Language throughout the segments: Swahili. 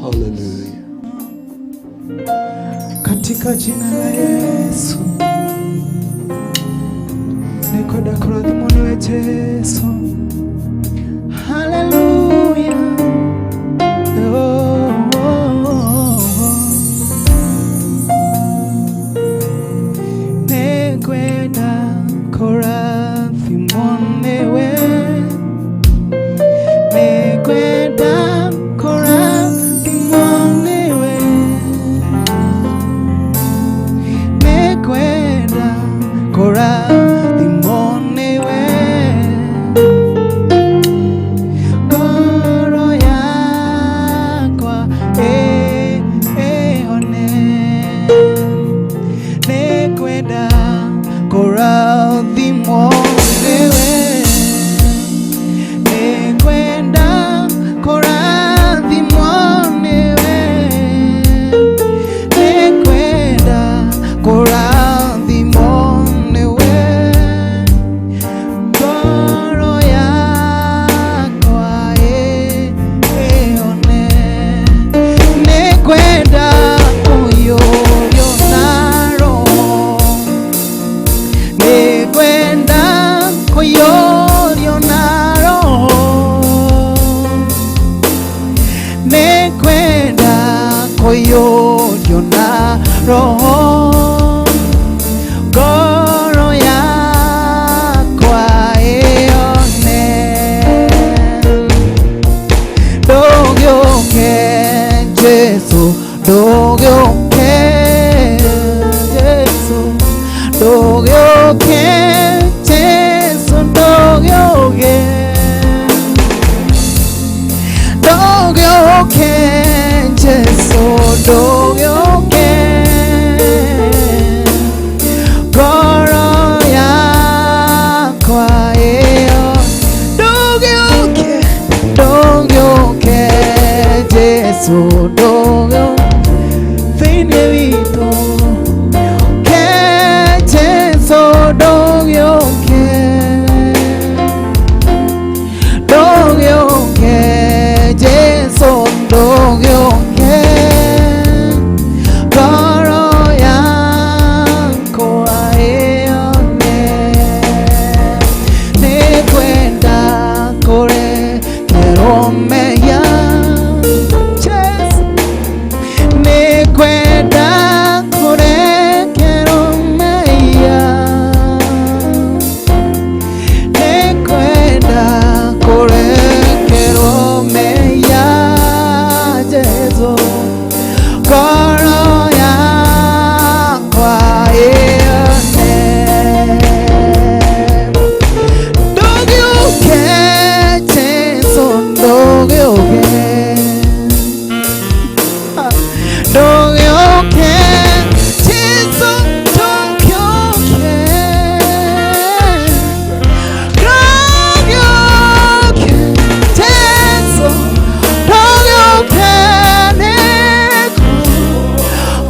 Hallelujah. Katika jina la Yesu nikoda kuradhimuni we Yesu. Hallelujah. Nekwenda kuradhimuni we, nekwenda kuradhimuni we, nekwenda kuradhimuni we, ngoro yakwa one, nekwenda kuradhimuni we, nekwenda kuradhimuni we, nekwenda kuradhimuni we, ngoro yakwa one, nekwenda kuyoyo naro, nekwenda kuyoyo naro, nekwenda kuyoyo naro, ngoro yakwa one, ndogyoke Jesu, ndogyoke Jesu, ndogyoke Jesu, ndogyoke, ndogyoke Jesu, ndogyoke, ngoro yakwa ndogyoke, ndogyoke Jesu, ndogyoke thĩinĩ witũ ke Jesu, ndogyoke, ndogyoke Jesu, ndogyoke, ngoro yakwa one, nĩkwenda kũrekerwo mehia Jesu, nĩkwenda kũrekerwo mehia, nĩkwenda kũrekerwo mehia Jesu, ngoro yakwa one, ndogyoke Jesu, ndogyoke, ndogyoke Jesu, ndogyoke, ndogyoke Jesu, ndogyoke,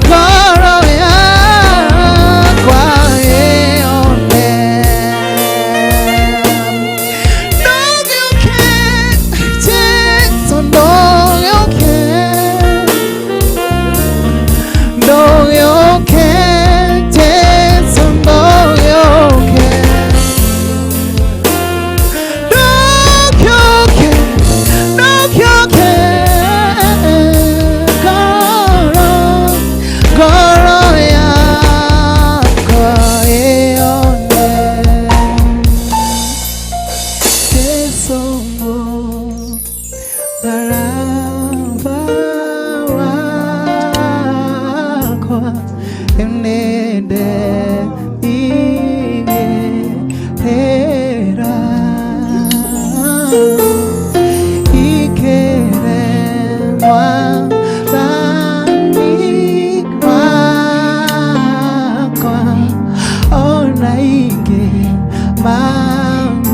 ngoro yakwa one, ndogyoke Jesu, ndogyoke, ndogyoke Jesu, ndogyoke, ndogyoke, ndogyoke, ngoro yakwa one, Jesu msalaba wako unende igera ikeremwa dhambi kwako, ona inge mamokiga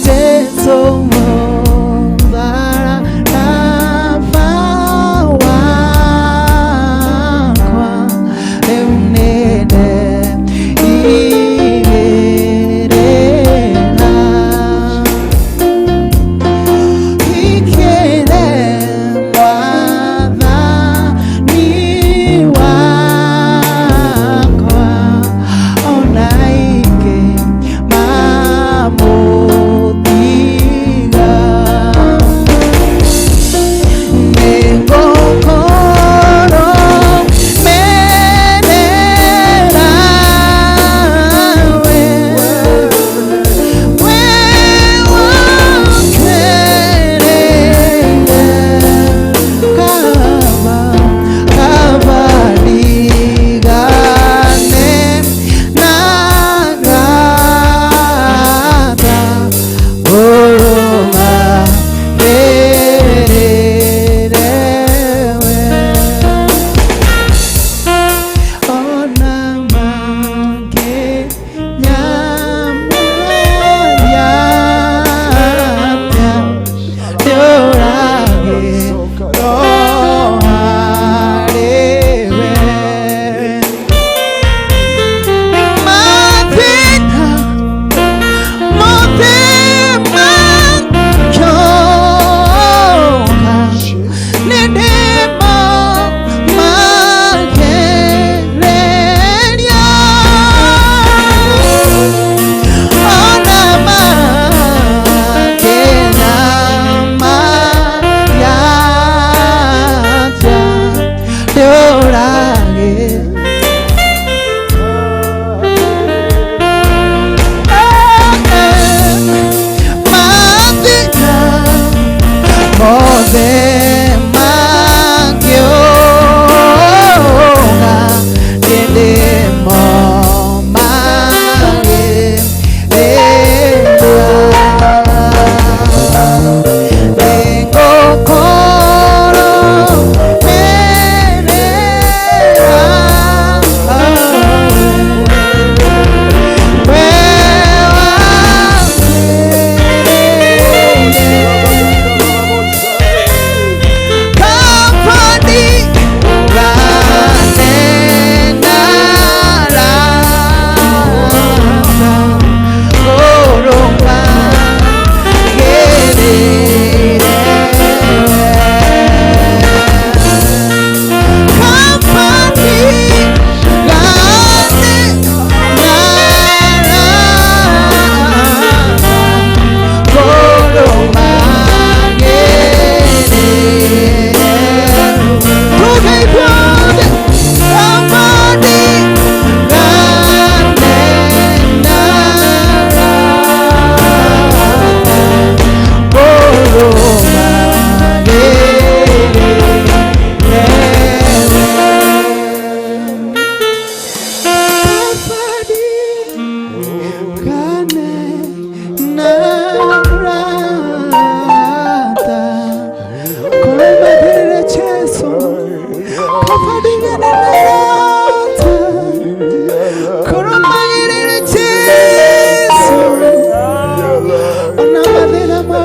Jesu msalaba wako unende igera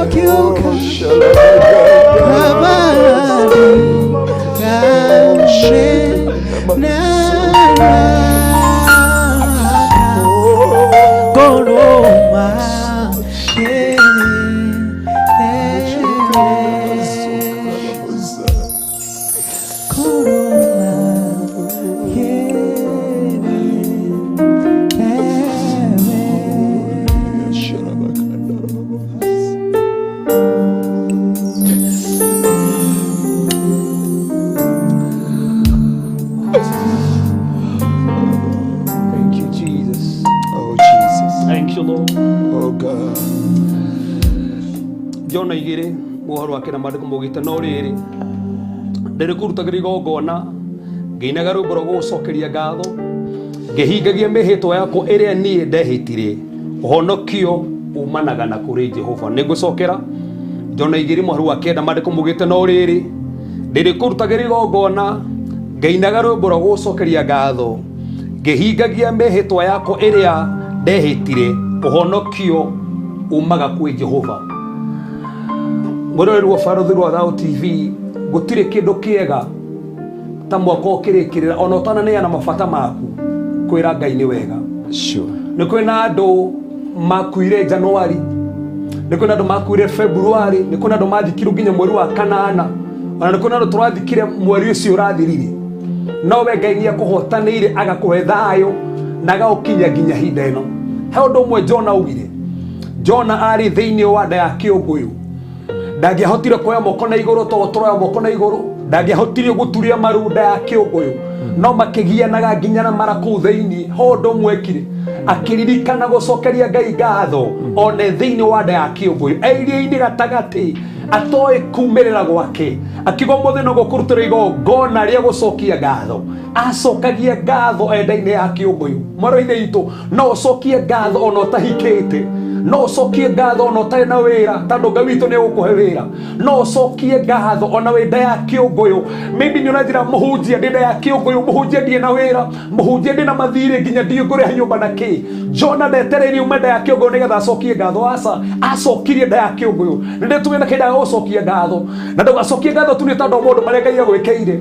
kiuka kabali kashe na koloma Jona igiri muhoro wake na mandiko mugite no riri ndiri kurutagira igongona ngeinaga rwimbo rwa gucokeria ngatho ngehingagia mihitwa yakwa iria nie ndehitire uhonokio umanaga na kuri Jehova nigucokera Jona igiri muhoro wake na mandiko mugite no riri ndiri kurutagira igongona ngeinaga rwimbo rwa gucokeria ngatho ngehingagia mihitwa yakwa iria ndehitire uhonokio umaga kuri Jehova. Murorerwo Farothi rwa Thao TV gutire kindu kiega ta mwaka ukirikirira ona utananeana mabata maku kwira Ngai ni wega. Sure. Ni kwina andu makuire Januari, ni kwina andu makuire Februari, ni kwina andu mathikirwo nginya mweri wa kanana, ona ni kwina andu turathikire mweri ucio urathirire. No we Ngai ni akuhotanire agakuhe thayo na agaukinya nginya hinda ino. He undu umwe Jona ugire. Jona ari thiini wa nda ya kiunguyu ndagiahotire kuoya moko na iguru to toroya moko na iguru ndagiahotire guturia marunda ya kiunguyu no makigianaga nginya na maraku thiini hondo mwekire akiririkana gucokeria Ngai ngatho one thiini wa nda ya kiunguyu airia-ini gatagati atoe kumirira gwake akigo muthino gukurutira igongona ria gucokia ngatho acokagia ngatho enda-ini ya kiunguyu maro-ini itu no ucokie ngatho ona utahikite no ucokie ngatho ona utari na wira tondu Ngai witu ni gukuhe wira no ucokie ngatho ona wi nda ya kiunguyu maybe ni unajira muhunjia ndi nda ya kiunguyu muhunjia ndie na wira muhunjia ndi na mathire nginya ndie ngure nyumba na ki Jona ndetereire uma nda ya kiunguyu nigetha acokie ngatho aca acokirie nda ya kiunguyu ndi tuwina kinda gucokia ngatho na ndugacokie ngatho tu ni tondu mundu maria Ngai agwikeire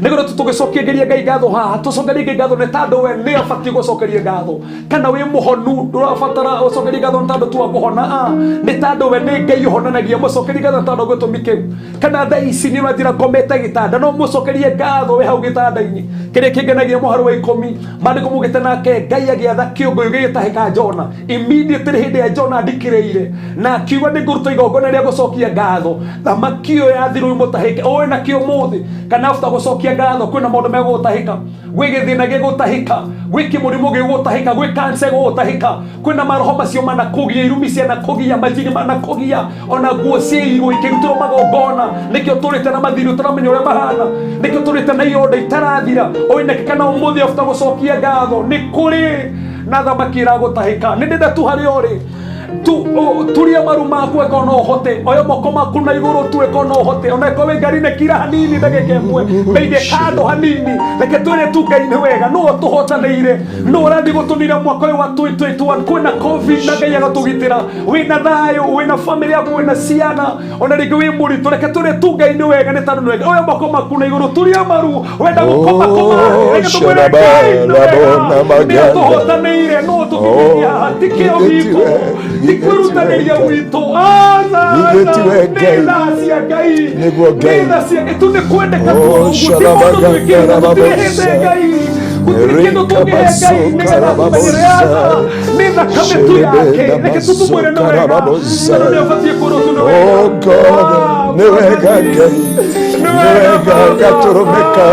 niguo tugicokia Ngai ngatho haha tucokerie Ngai ngatho ni tondu we ni abati gucokeria ngatho kana wi muhonu ndurabatara gucokeria ngatho tondu tu akuhona ni tondu we ni Ngai uhonanagia mucokerie ngatho tondu gwitumike kana thaa ici ni mathira ngomete gitanda no mucokerie ngatho we hau gitanda-ini kiria kingenagia muharo wa 10 mandiko mugite nake Ngai agiatha kiunguyu gigitahika Jona immediately hindi ya Jona ndikireire na kiuga ni nguruta igongona ria gucokia ngatho thamaki iyo yathirwo imutahike oe na kio muthi kana after gucokia ngatho kwina maundu megutahika gwi githina gigutahika gwi kimurimu gigutahika gwi cancer gigutahika kwina maroho macio manakugia irumi ciana kugia majini manakugia ona nguo ciirwo ikirutirwo magongona nikio turite na mathiru turamenya uria mahana nikio turite na ionda itarathira oine kana umuthi after gucokia ngatho ni kuri na thamaki iragutahika ni ndenda tu hari ori turia maru maku eko no hote oyo moko maku na iguru tu eko no hote ona eko we ngari ne kira hanini ndageke mwe meide kando hanini reke twire tu Ngai ni wega no tuhotaneire no randi gutunira mwaka wa 2021 kwina covid na Ngai agatugitira wina thayo wina family yaku wina ciana ona ringi wi muri tureke twire tu Ngai ni wega ni tondu ni wega oyo moko maku na iguru turia maru wenda gukoma reke twire Ngai ni tuhotaneire no tugiria tikio gitu Nikurutanĩria witũ nĩthacia Ngai nĩthacia tu nĩ kwendeka twĩkĩte Ngai gũtirĩ kĩndũ tũngĩhe Ngai nĩgetha kũmenyerera nĩ thakame tu yake reke tũtũmwĩre nĩ wega tondũ nĩabatiĩ kũrwo tu nĩ wega nĩ wega Ngai nĩ wega gatũrũmĩka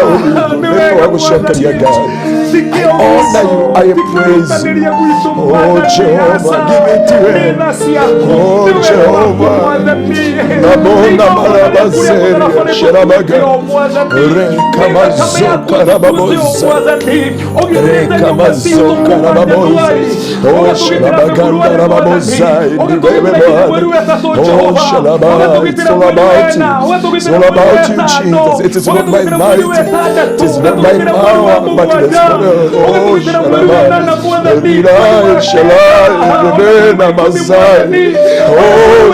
nĩ wa gũcokeria Ngai honor you, I praise you. Oh Jehovah, give it to him. Oh Jehovah, Nabona Marabazeri, Sherabaga, Rekamazoka Rababosa, Rekamazoka Rababosa, oh Sherabaganda Rababosa, oh Sherabah, it's all about you. It's all about you, Jesus. It is not by might, it is not by power, but it is oh Shalai, Shalai, Rebena Mazai, oh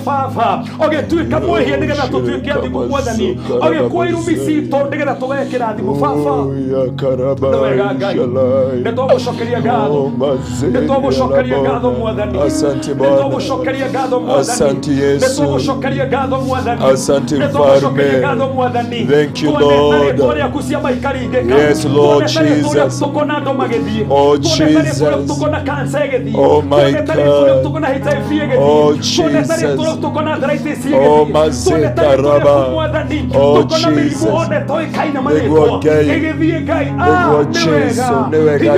Fafa, ogetuika mwehia nigetha tutuike athimu mwathani, ũgĩkua irumi citũ nĩgetha tũgekĩra thimũ baba. Nĩtũgũcokeria ngatho, nĩtũgũcokeria ngatho Mwathani, nĩtũgũcokeria ngatho Mwathani, nĩtũgũcokeria ngatho Mwathani, nĩtũgũcokeria ngatho Mwathani. Thank you, Lord. Yes, Lord Jesus. Oh, Jesus. Oh, my God. Oh, Jesus. Oh, Mazeka Raba. Oh, Jesus. Negua Gai. Negua Jesu. Newe Gai.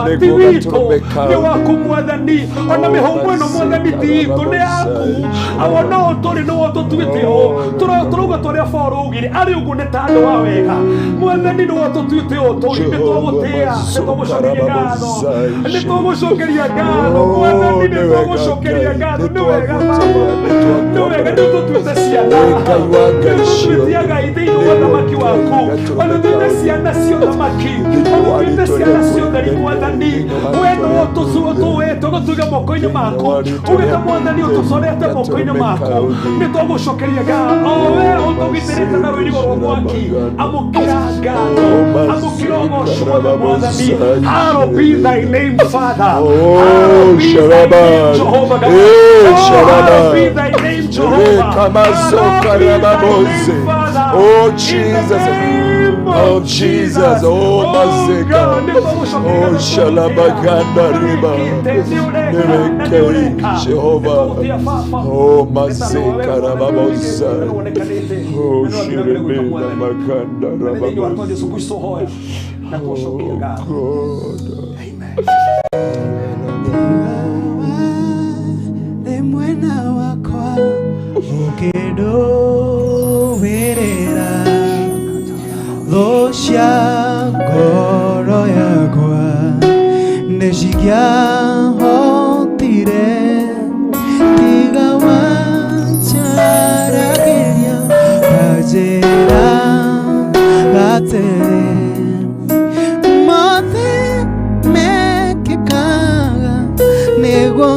Negua Gaturumeka. Ona mĩhũmũ ĩno Mwathani ti itũ nĩ yaku. Awo no tũrĩ no tũtuĩte ho. Tũrauga tũrĩa Paul augire arĩ ũguo nĩ ta andũ a wega. Mwathani no tũtuĩte ho tũrĩ nĩtũgũtĩa, nĩtũgũcokeria ngatho. Nĩtũgũcokeria ngatho Mwathani, nĩtũgũcokeria ngatho. Nĩ wega Baba. Nĩ wega nĩtũtuĩte ciana. Nĩtũtuĩte Ngai thĩinĩ wa ũthamaki waku. Ona tuĩte ciana cia ũthamaki. Ona tuĩte ciana cia ũtheri Mwathani. We no tũtuĩte ũgũtuiga moko-inĩ maku. Ũgĩta Mwathani ũtũcorete moko-inĩ maku. Nĩtũgũcokeria ngatho. We ũtũgitĩrĩte na rũirigo rwa mwaki. Amũkĩra ngatho. Amũkĩra ũgooci wothe Mwathani. Hallowed be thy name, Father. Hallowed be thy name, Jehovah God. Hallowed be thy name, Jehovah. Oh, Jesus. Oh, Jesus. Oh, Mazeka. Oh, Shalabaganda Riba. Nevekei, Jehovah. Oh, Mazeka Rababosa. Oh, Shiremena Makanda Rababosa. Oh, God. Mwena wakwa ukĩndũwĩrĩra thũ cia ngoro yakwa nĩcingĩahotire tiga wanjaragĩria kanjĩra gatĩrĩ mothe mekĩkaga nĩguo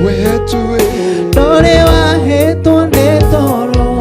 wetu dore wahetwo nĩ toro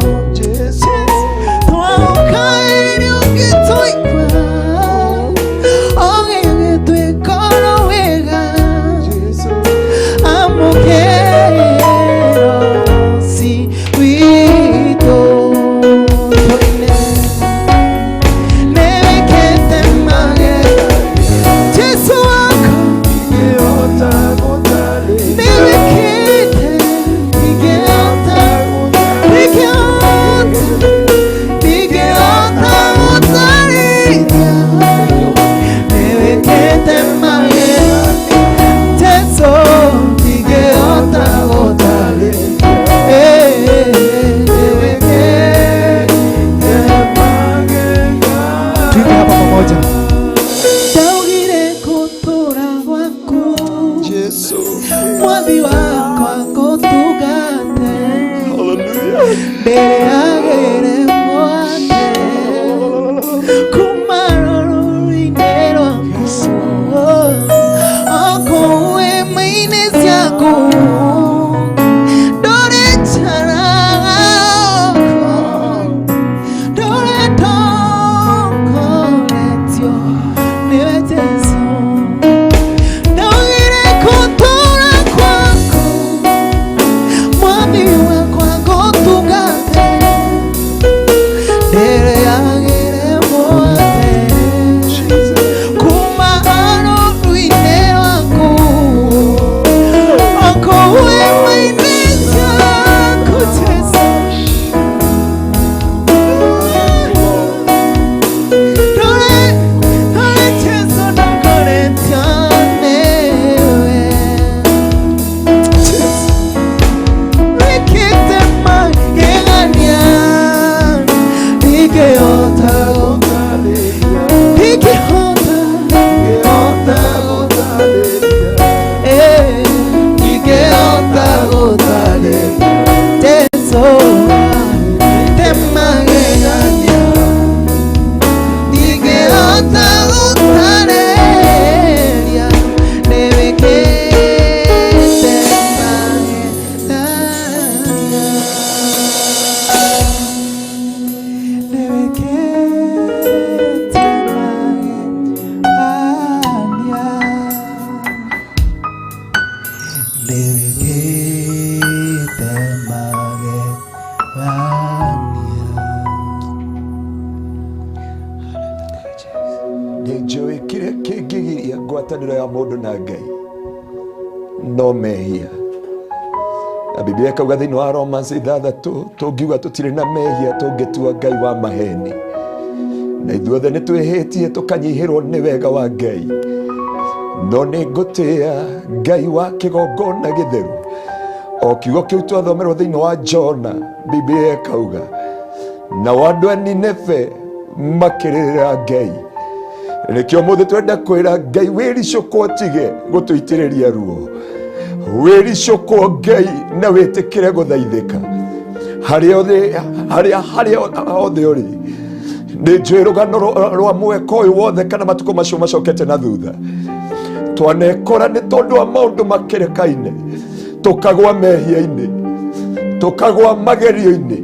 moja. Taugire kutura gwaku Yesu. mwathi wakwa ngutugate mbere ya gĩrĩmo kuma rũrũ-inĩ rwaku okũu ĩma-inĩ ciaku Nĩnjũĩ kĩrĩa kĩngĩgiria ngwatanĩro ya mũndũ na Ngai no mehia. Na Biblia ikauga thĩinĩ wa Romans 6 tũngiuga tũtirĩ na mehia tũngĩtua Ngai wa maheni, na ithuothe nĩ twĩhĩtie tũkanyihĩrwo nĩ wega wa Ngai. No nĩ ngũtĩĩa Ngai wa kĩgongona gĩtheru. O kiugo kĩu twathomerwo thĩinĩ wa Jona, Biblia ikauga nao andũ a Nineve makĩrĩrĩra Ngai. Nĩkĩo mũthĩ twenda kwĩra Ngai wĩricũkwo tige gũtũitĩrĩria ruo, wĩricũkwo Ngai na wĩtĩkĩre gũthaithĩka harĩa othe ũrĩ. Nĩ njũĩ rũgano rwa mweka ũyũ wothe kana matukũ macio macokete na thutha twanekora nĩ tondũ wa maũndũ makĩrĩkaine, tũkagwa mehia-inĩ, tũkagwa magerio-inĩ.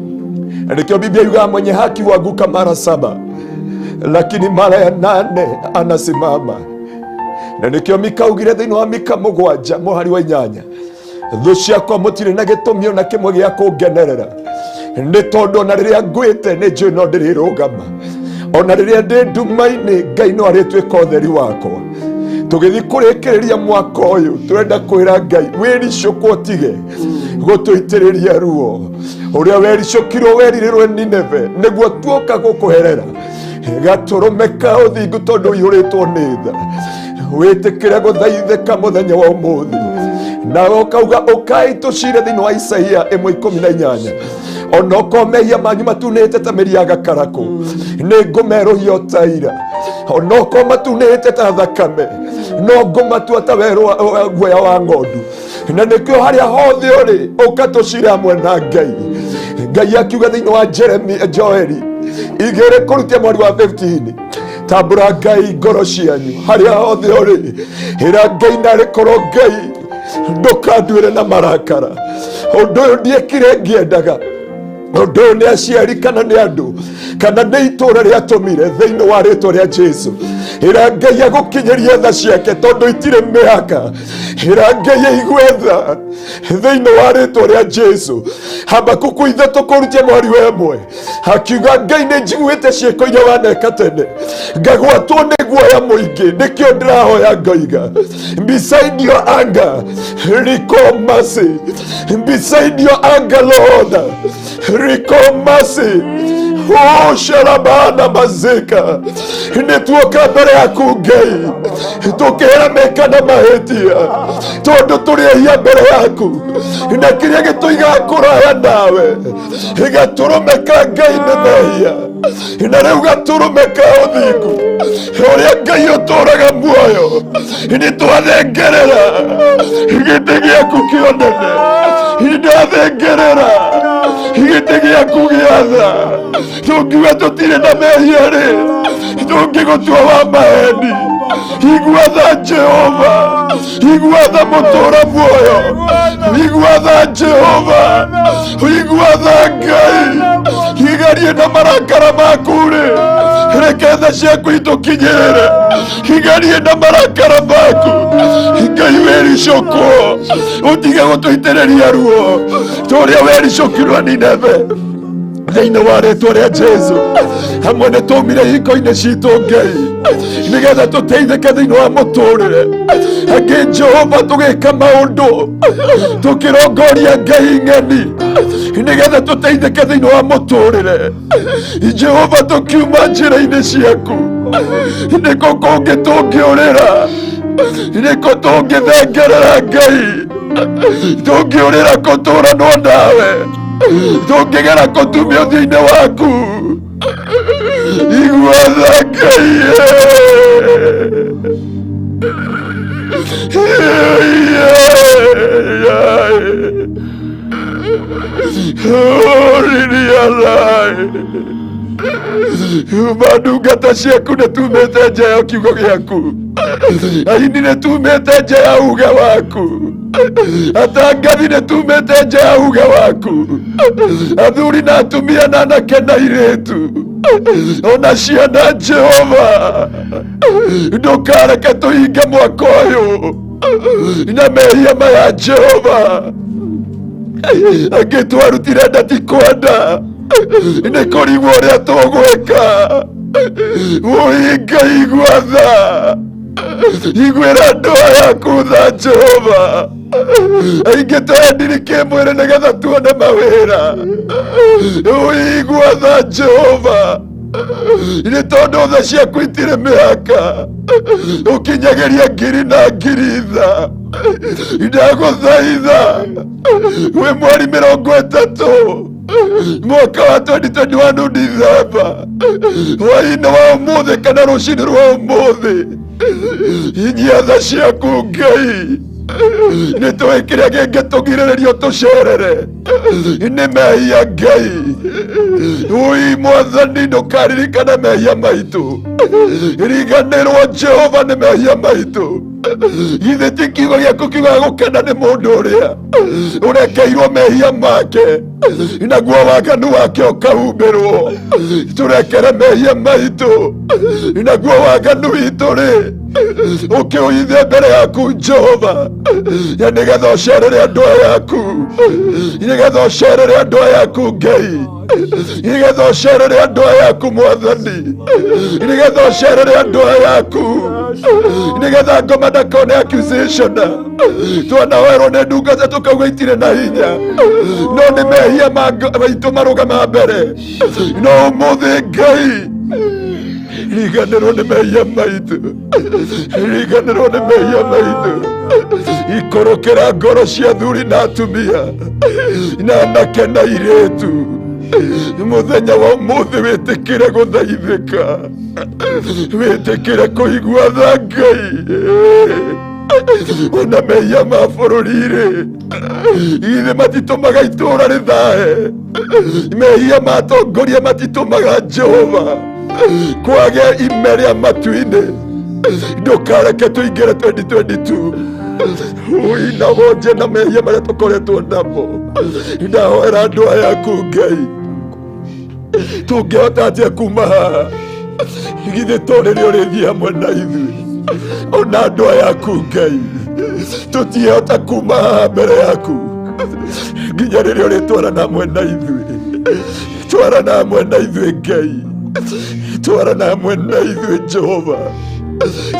Nĩkĩo Biblia yugaga mwenye haki huanguka mara 7 lakini mara ya 8 anasimama. Na nĩkĩo Mika augire thĩinĩ wa Mika 7 mũhari wa 8, thũ ciakwa mũtirĩ na gĩtũmi ona kĩmwe gĩa kũngenerera, nĩ tondũ ona rĩrĩa ngwĩte nĩ njũĩ no ndĩrĩrũgama, ona rĩrĩa ndĩ nduma-inĩ Ngai no arĩtuĩka ũtheri wakwa. Tũgĩthiĩ kũrĩkĩrĩria mwaka ũyũ twenda kwĩra Ngai wĩricũkwo tige gũtũitĩrĩria ruo. Ũrĩa wericũkirwo werirĩrwo Nineve nĩguo tuoka gũkũherera, gatũrũme ka ũthingu tondũ ũihũrĩtwo nĩ tha. Wĩtĩkĩre gũthaithĩka mũthenya wa ũmũthĩ. Na ũkauga ũkai tũcire thĩinĩ wa Isaia 1:18, ona okorwo mehia manyu matunĩte ta mĩri ya gakarakũ nĩ ngũmerũhia o ta ira, ona okorwo matunĩte ta thakame no ngũmatua ta werũ wa guoya wa ng'ondu. Na nĩkĩo harĩa hothe ũrĩ ũka tũcire hamwe na Ngai. Ngai akiuga thĩinĩ wa Joeli 2 mweri wa 15, tambũra Ngai ngoro cianyu harĩa hothe ũrĩ, ĩra Ngai narĩ korwo Ngai ndũkanduĩre na marakara. Ũndũ ũyũ ndiĩkire ngĩendaga, ũndũ ũyũ nĩ aciari kana nĩ andũ kana nĩ itũũra rĩatũmire thĩinĩ wa rĩĩtwa rĩa Jesũ. Ĩra Ngai agũkinyĩrie tha ciake tondũ itirĩ mĩhaka. Ĩra Ngai aigue tha thĩinĩ wa rĩĩtwa rĩa Jesũ. Habakuku 3 mweri wa 1 akiuga Ngai nĩ njiguĩte ciĩko iria waneka tene, ngagwatwo nĩ guoya mũingĩ, nĩkĩo ndĩrahoya ngoiga beside your anger recall mercy, beside your anger Lord recall mercy. Oh, sharabana mazeka nĩtuoka mbere yaku Ngai tũkĩramĩka na mahĩtia tondũ tũrĩhia mbere yaku, na kĩrĩa gĩtũigaga kũraya nawe gĩgatũrũmĩka Ngai nĩ mehia. na rĩu gatũrũme ka ũthingu ũrĩa Ngai ũtũũraga muoyo nĩtwathengerera gĩtĩ gĩaku kĩonene, ndathengerera gĩtĩ gĩaku gĩa tha. Tũngiuga tũtirĩ na mehia-rĩ, tũngĩgũtua wa maheni. Igua tha Jehova, igua tha mũtũũra muoyo, igua tha Jehova, igua tha Ngai. Igerie na marakara maku-rĩ, reke tha ciaku itũkinyĩrĩre. Igerie na marakara maku, Ngai wĩricũkwo, ũtige gũtũitĩrĩria ruo ta ũrĩa wericũkirwo Nineve thĩinĩ wa rĩĩtwa rĩa Jesũ. Hamwe nĩtwaumire ihiko-inĩ citũ Ngai, nĩgetha tũteithĩke thĩinĩ wa mũtũũrĩre. Angĩ Jehova tũgĩka maũndũ tũkĩrongoria Ngai ng'eni, nĩgetha tũteithĩke thĩinĩ wa mũtũũrĩre. Jehova tũkiuma njĩra-inĩ ciaku, nĩkũ kũngĩ tũngĩũrĩra? Nĩkũ tũngĩthengerera Ngai? Tũngĩũrĩra gũtũũranwo nawe? Tũngĩgera gũtumia ũthiũ-inĩ waku? Igua tha Ngai. Ndungata ciaku nĩtumĩte nja ya kiugo gĩaku, aini nĩtumĩte nja ya uge waku, atangathi nĩtumĩte nja ya uge waku, athuri na atumia na anake na airĩtu, ona ciana Jehova, ndũkareke tũhinge mwaka ũyũ na mehia maya Jehova. Angĩ twarutire nda ti kwenda, nĩ kũrigwo ũrĩa tũgwĩka. Ngai igua tha, iguĩra ndũa yaku tha Jehova. Aingĩ tũrendirike mwĩrĩ nĩgetha tuone mawĩra. Igua tha Jehova, nĩ tondũ tha ciaku itirĩ mĩhaka, ũkinyagĩria ngiri na ngiri tha. Ndagũthaitha wĩ mweri 30 mwaka wa 2021 Dithemba, hwaĩ-inĩ wa ũmũthĩ kana rũciinĩ rwa ũmũthĩ, inyia tha ciaku Ngai. Nĩtũĩ kĩrĩa kĩngĩtũgirĩrĩria tũcerere nĩ mehia Ngai. Mwathani ndũkaririkane mehia maitũ, riganĩrwo Jehova nĩ mehia maitũ. Githĩ ti kiugo gĩaku kiugaga gũkena nĩ mũndũ ũrĩa ũrekeirwo mehia make, naguo waganu wake ũkahumbĩrwo. Tũrekere mehia maitũ, naguo waganu witũ-rĩ ũkĩũhithe mbere yaku Jehova, na nĩgetha ũcerere andũ aya yaku, nĩgetha ũcerere andũ aya yaku Ngai, nĩgetha ũcerere andũ aya yaku Mwathani, nĩgetha ũcerere andũ aya yaku, nĩgetha ngoma ndakone accusation. Twanawerwo nĩ ndungata tũkauga itirĩ na hinya, no nĩ mehia maitũ marũgama mbere. No ũmũthĩ Ngai, riganĩrwo nĩ mehia maitũ, riganĩrwo nĩ mehia maitũ. Ikũrũkĩra ngoro cia thuri na atumia na anake na airĩtu. Mũthenya wa ũmũthĩ wĩtĩkĩre gũthaithĩka, wĩtĩkĩre kũigua tha Ngai. Ona mehia ma bũrũri-rĩ, githĩ matitũmaga itũũra rĩthahe? Mehia ma atongoria matitũmaga Jehova kwage ime rĩa matu-inĩ? Ndũkareke tũingĩre 2022 na wonje na mehia marĩa tũkoretwo namo. Ndahoera andũ aya yaku Ngai, tũngĩhota atĩa kuma haha? Githĩ tũrĩrĩ ũrĩthiĩ hamwe na ithuĩ? Ona andũ aya yaku Ngai, tũtiĩhota kuma haha mbere yaku nginya rĩrĩa ũrĩtwarana hamwe na ithuĩ. Twarana hamwe na ithuĩ Ngai, twarana hamwe na ithuĩ Jehova.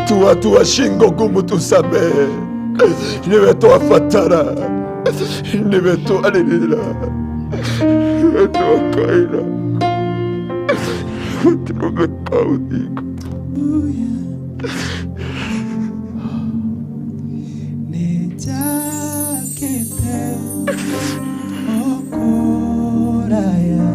Tuatua shingo ngumu tusamehe, niwe twabatara, niwe twarĩrĩra, niwe twakaĩra. Tũrũme ka ũthingu. Nĩnjakĩte o kũraya,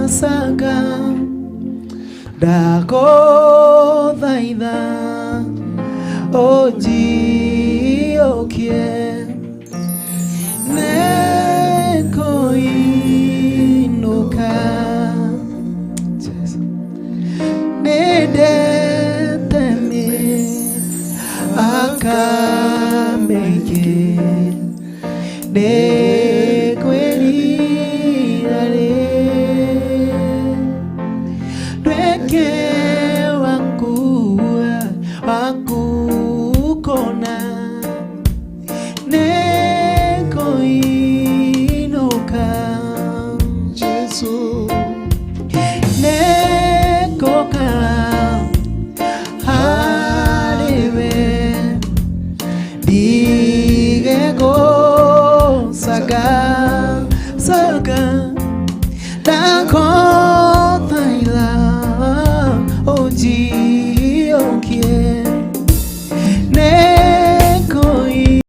saga Dago thaitha Ojiokie Nekoinuka Nedetemi Akameke Nekwelirare Dweke wangu kona Nekoinuka Jesu Nekoka Halewe Digego Saga Dako Thaila Ojiokie Nekoi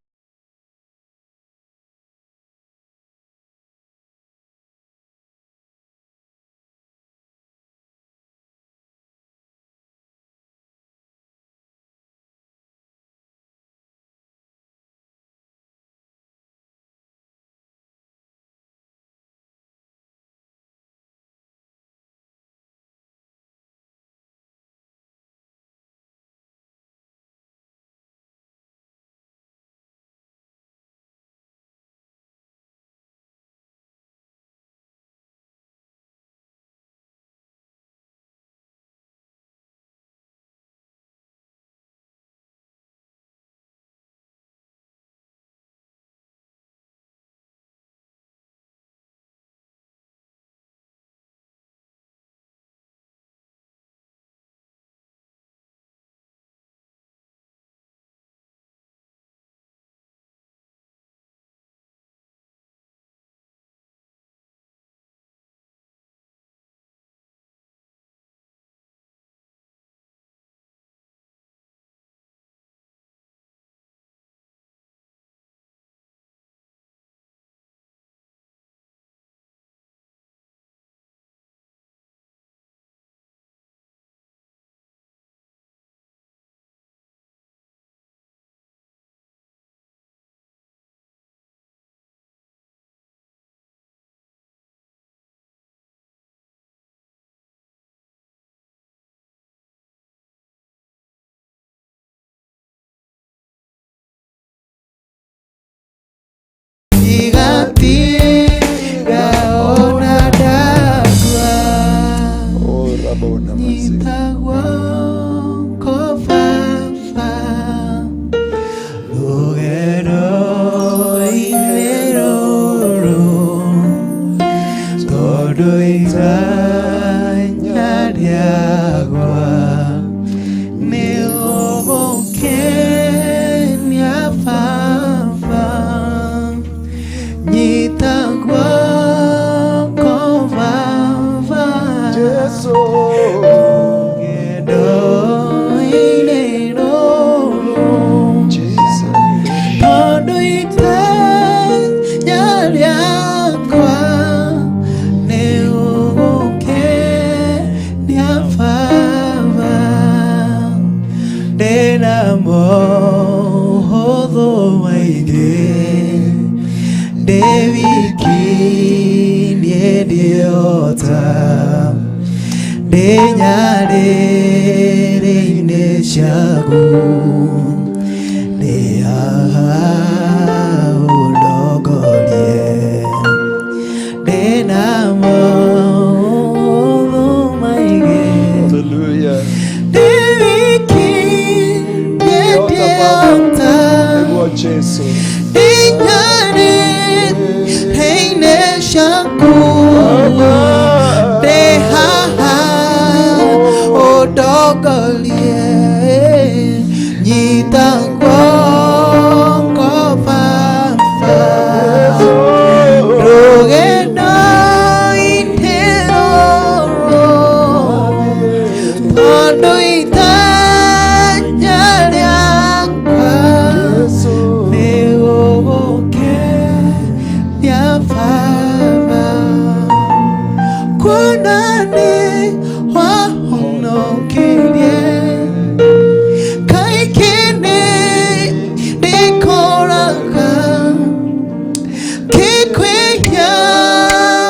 kikwenya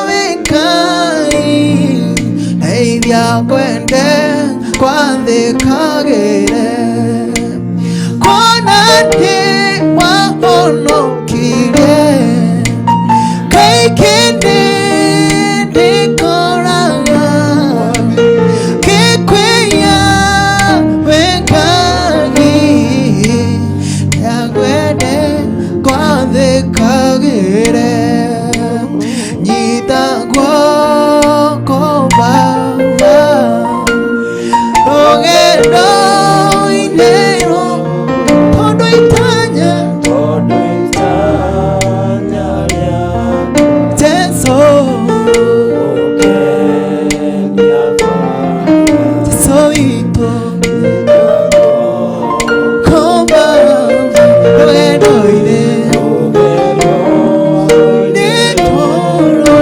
wekai neithia kwende kwathikagire kona ni wahonokire kaikini ndikoraga kikwenya wekai yakwende kwathikagire nyita guoko baba rogendo-inĩ tondũ itanya Jesũ Jesũ witũ komba rogendo-inĩ nĩ tondũ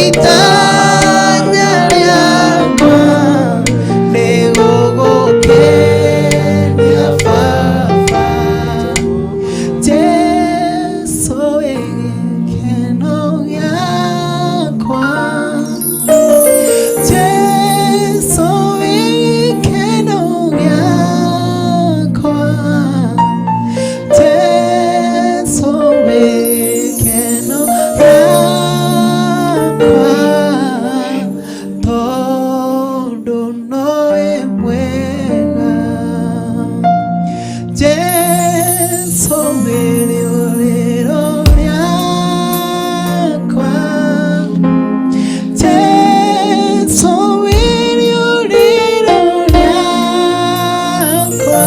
itanya rĩakwa nĩ gũgũkenia Baba Jesũ wĩ gĩkeno gĩakwa Jesũ wĩ gĩkeno gĩakwa Jesũ wĩ gĩkeno gĩakwa tondũ nowe mwega Jesũ wĩ rĩũrĩro rĩakwa Jesũ wĩ rĩũrĩro rĩakwa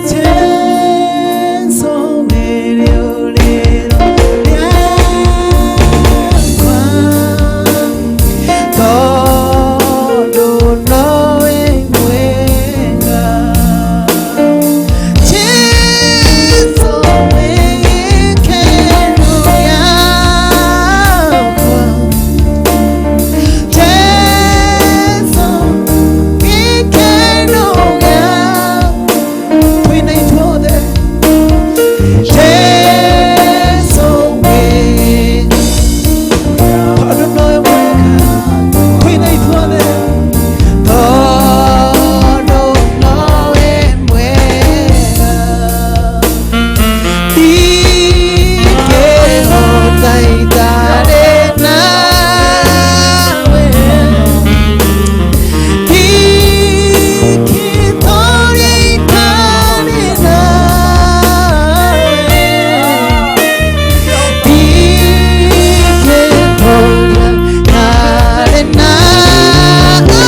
Jesũ wĩ rĩũrĩro rĩakwa tondũ nowe mwega Jesũ wĩ gĩkeno gĩakwa Jesũ gĩkeno gĩakwa twĩna ithuothe Jesũ wĩ tondũ nowe mwega twĩna ithuothe tondũ nowe mwega ingĩhota itarĩ nawe ingĩtooria itarĩ nawe ingĩtooria itarĩ nawe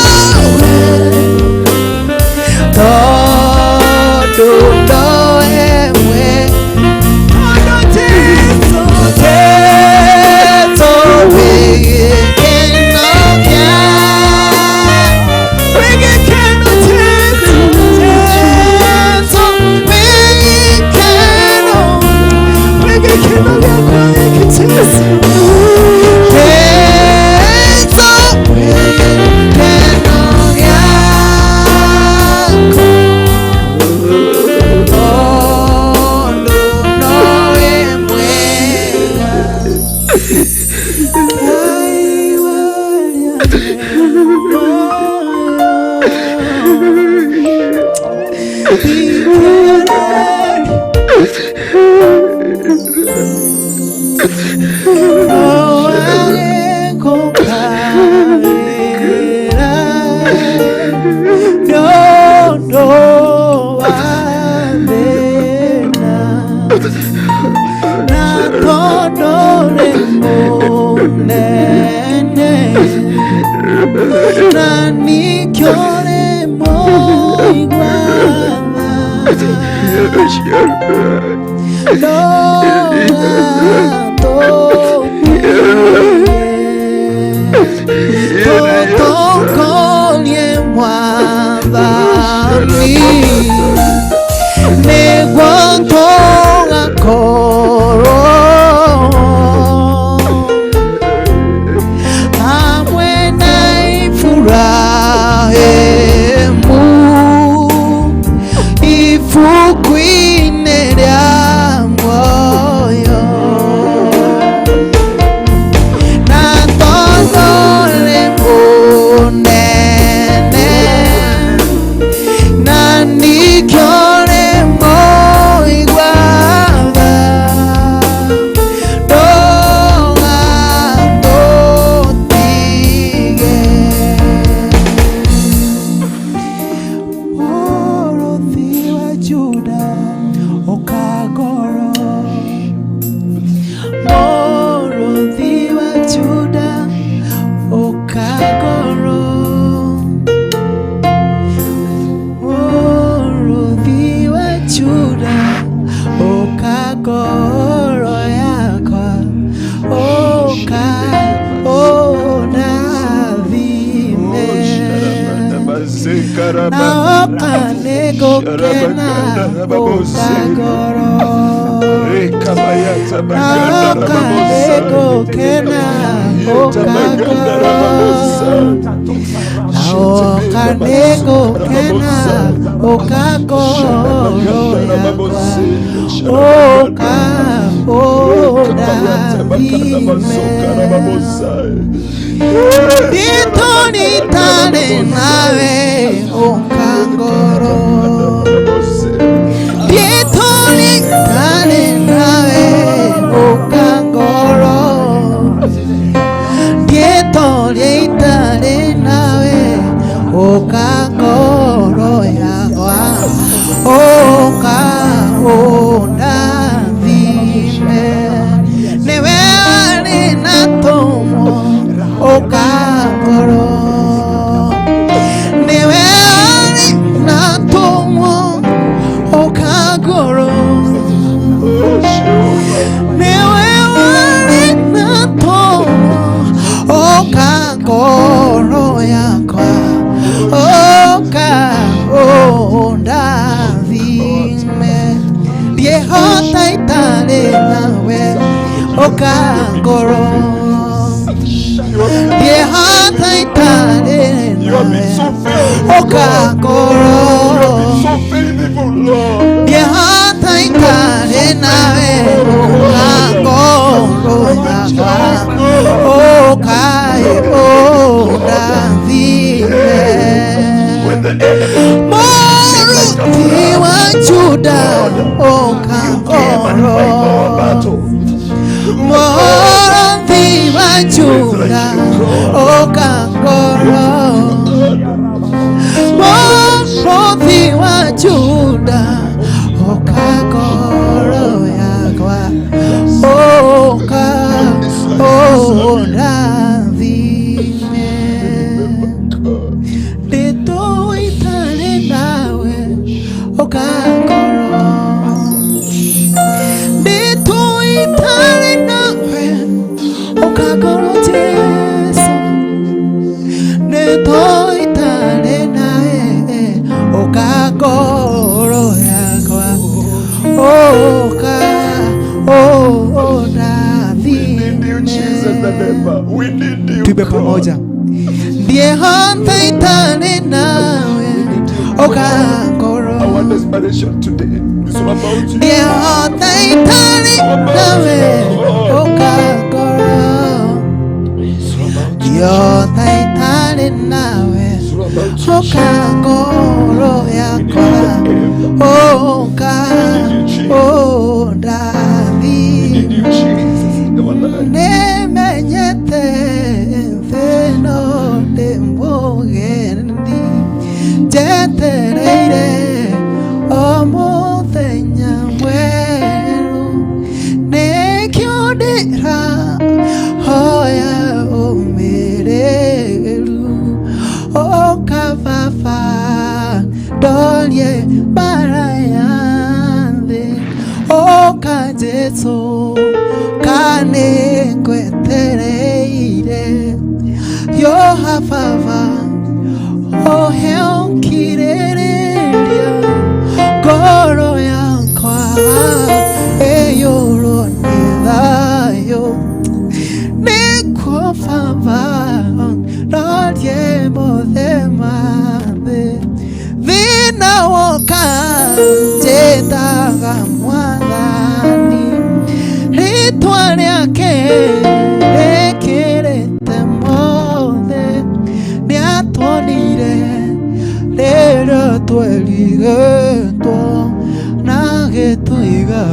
tondũ nowe mwega Fukuine rya ngoro yakwa oka onathime na oka negukena oka ngoro na oka negukena oka ngoro Kaneko kena okagoro oka oda Ditoni tane nawe okagoro Ditoni tane nawe okagoro Ditoni tane nawe okagoro yakwa oka onathime niwe arĩ na tũmũ okagoro niwe arĩ na tũmũ okagoro niwe arĩ na tũmũ okagoro yakwa oka onathime ndiehota itarĩ nawe okagoro ndiehota itarĩ nawe okagoro ndiehota itarĩ nawe okagoro yakwa oka onathime Moruti wa Juda okagoro Moruti wa Juda okagoro Moruti wa Juda okagoro yakwa oka onathime okagoro ndituitare nawe okagoro Jesu ndituitare nawe okagoro yakwa oka onathime tuimbe pamoja ndiehota itare nawe okagoro I want inspiration today. It's all about you. Ndiehota itare nawe okagoro ndiehota itare nawe okagoro yakwa oka onathime nemenyete thĩno ndĩ mũgendi njetereire o mũthenya mwerũ nĩkĩo ndĩrahoya ũmĩrĩru oka baba ndorie mbara ya thĩ oka Jesũ kanĩngwetereire yoha baba ohe ũkirĩrĩria ngoro yakwa ĩiyũrwo nĩ thayũ nĩkuo baba ndorie mũthema thĩ thĩna woka njĩtaga Mwathani rĩĩtwa rĩake rĩkĩrĩte mothe nĩatwonire rĩrĩa twerigĩtwo na agĩtũiga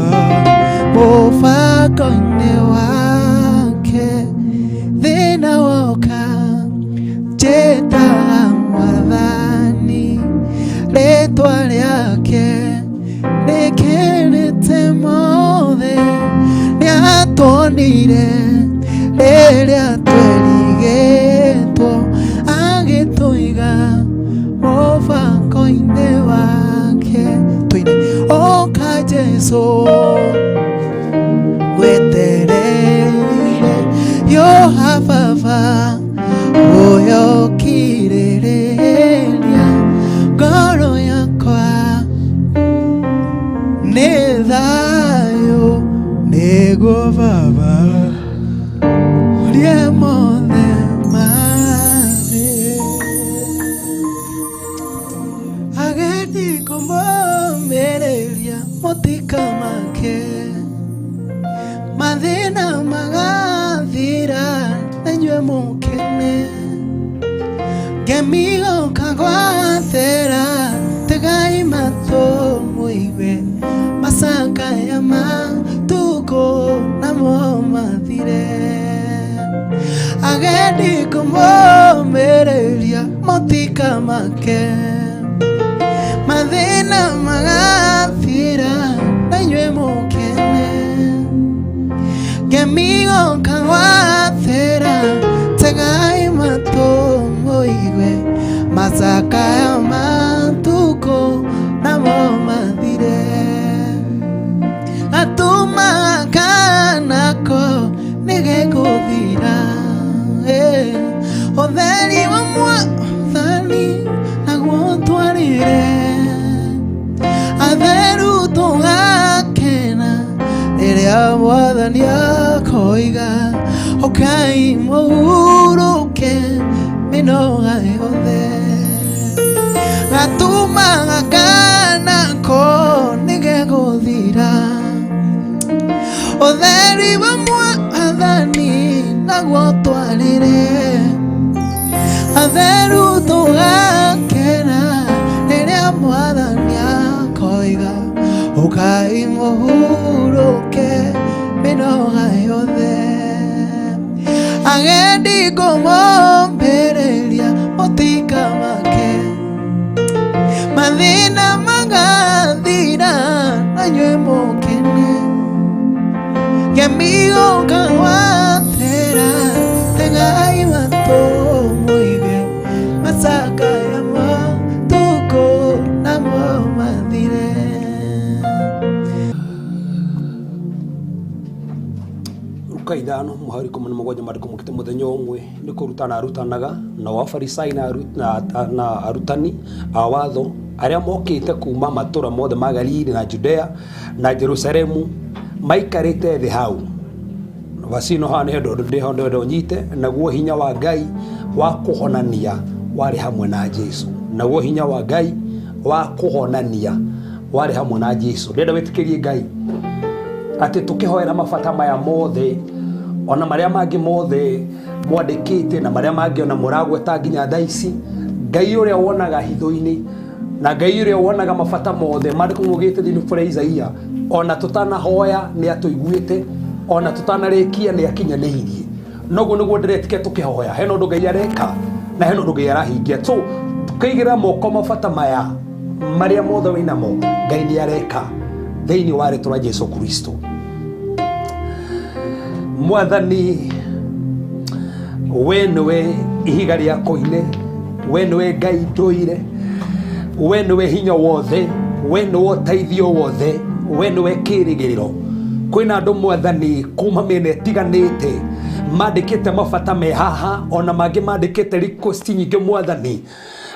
mũbango-inĩ wake thĩna woka njĩtaga Mwathani rĩĩtwa rĩake rĩkĩrĩte mothe nĩatwonire rĩrĩa twerigĩtwo agĩtũiga mũbango-inĩ wake tũine oka Jesũ Nego baba Ulie monde mane Agedi kombo merelia motika make Madina magathira Enywe mukene Gemigo kagwathera Tegai mato muiwe Masaka yama tuko namo mathire Agedi kumbo merelia motika make Madina magathira Enywe mukene Gemigo kagwathera Tegai mato muiwe Masaka yama tuko namo mathire Atuma kanako nige kuthira Otheri wa mwathani naguo twarire Atheru tugakena riria mwathani akoiga Okai muhuruke minoga yothe Atuma kanako nige kuthira Otheri wa mwathani naguo twarire Atheru tugakena riria mwathani akoiga Ukai muhuruke minoga yothe Agedi kumombereria motika make Mathina magathira Nanywe mukene Gemigo kagwathera Tegai mato muiwe Masaka yama tuko namo mathire Luka 5:17 mariko mukite muthenya umwe ni kurutana arutanaga na wafarisai na arutani a watho aria mokite kuma matura mothe ma Galili na Judea na Jerusalemu maikarite thi hau vasino hane ndo nyite naguo hinya wa Ngai wa kuhonania wari hamwe na Jesu naguo hinya wa Ngai wa kuhonania wari hamwe na Jesu ndenda witikirie Ngai ati tukihoera mabata maya mothe ona maria mangi mothe mwandikite na maria mangi ona muragweta nginya thaici Ngai uria wonaga hitho-ini na Ngai uria wonaga mabata mothe mandiko mugite thini kwa Isaia ona tutana hoya ni atuiguite ona tutana rekia ni akinyaniirie noguo niguo ndiretike tukihoya heno ndu Ngai areka na heno ndu Ngai arahingia so tukigira moko mabata maya maria mothe winamo Ngai ni areka thiini wa ritwa Jesu Kristo mwathani we niwe ihiga ria koine we niwe Ngai nduire we niwe hinya wothe we niwe teithio wothe we niwe kirigiriro kwina andu mwathani kuma mene tiganite mandikite mabata me haha ona mangi mandikite request nyingi mwathani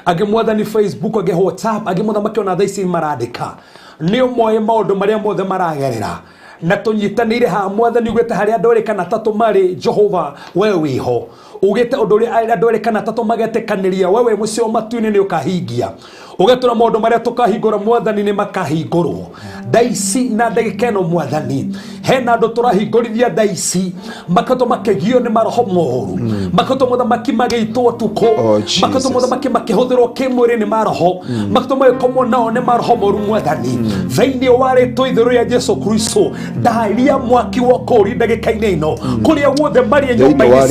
age mwathani Facebook age WhatsApp age muthamaki ona thaici marandika ni moye maundu maria mothe maragerera na tunyitanire ha mwathani ugete haria ndorikana tatu mari Jehova wewe wiho ugete undu ria ndorikana tatu magetekaniria wewe mucio matuini ni ukahingia ugetura maundu maria tukahingura mwathani ni makahingurwo daici na ndagikeno mwathani hena andu turahingurithia daici makato makegio ni maroho moru makato muthamaki magitwo tuko makato muthamaki makihuthirwo kimwiri ni maroho makato makomo nao ni maroho moru mwathani thaini wari twithiro ya Jesu Kristo ndaria mwaki wokori ndagikaine ino kuria wothe mari nyumba